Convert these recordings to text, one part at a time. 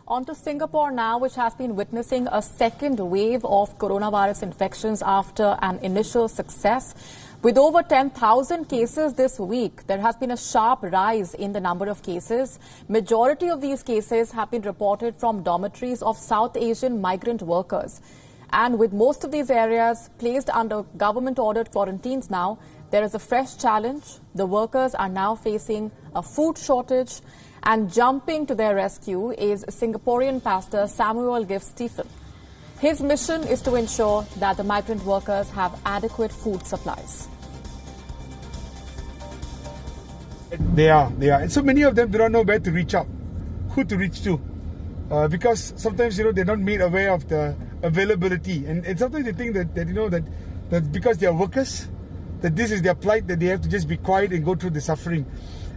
On to Singapore now, which has been witnessing a second wave of coronavirus infections after an initial success. With over 10,000 cases this week, there has been a sharp rise in the number of cases. Majority of these cases have been reported from dormitories of South Asian migrant workers. And with most of these areas placed under government-ordered quarantines now, there is a fresh challenge. The workers are now facing a food shortage. And jumping to their rescue is Singaporean pastor Samuel Stephen. His mission is to ensure that the migrant workers have adequate food supplies. They are. And so many of them do not know where to reach out, who to reach to. Because sometimes, they're not made aware of the availability. And sometimes they think that because they are workers, that this is their plight, that they have to just be quiet and go through the suffering.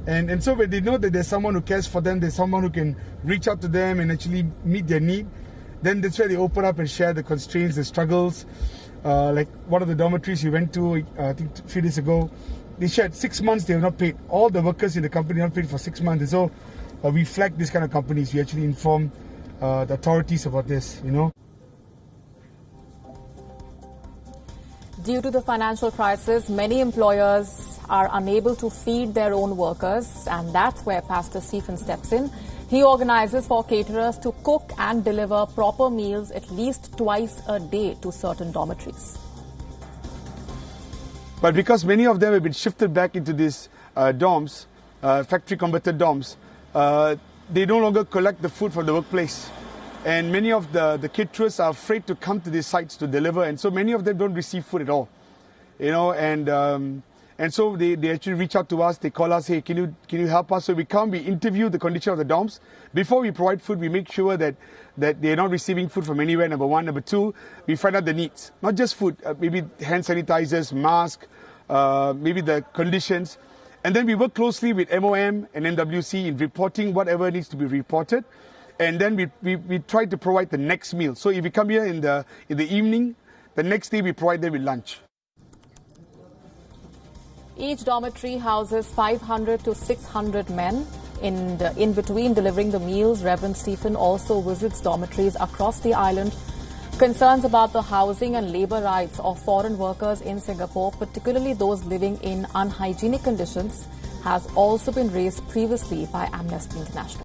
And so when they know that there's someone who cares for them, there's someone who can reach out to them and actually meet their need, then that's where they open up and share the constraints, the struggles. Like one of the dormitories we went to, I think a few days ago, they shared 6 months they have not paid. All the workers in the company have not paid for 6 months. And so we flag these kind of companies. We actually inform the authorities about this, Due to the financial crisis, many employers are unable to feed their own workers, and that's where Pastor Stephen steps in. He organizes for caterers to cook and deliver proper meals at least twice a day to certain dormitories. But because many of them have been shifted back into these dorms, factory-converted dorms, they no longer collect the food from the workplace. And many of the caterers are afraid to come to these sites to deliver, and so many of them don't receive food at all. And so they actually reach out to us. They call us, hey, can you help us? So we come, we interview the condition of the dorms. Before we provide food, we make sure that they're not receiving food from anywhere, number one. Number two, we find out the needs. Not just food, maybe hand sanitizers, masks, maybe the conditions. And then we work closely with MOM and MWC in reporting whatever needs to be reported. And then we try to provide the next meal. So if you come here in the evening, the next day we provide them with lunch. Each dormitory houses 500 to 600 men. In between delivering the meals, Reverend Stephen also visits dormitories across the island. Concerns about the housing and labour rights of foreign workers in Singapore, particularly those living in unhygienic conditions, has also been raised previously by Amnesty International.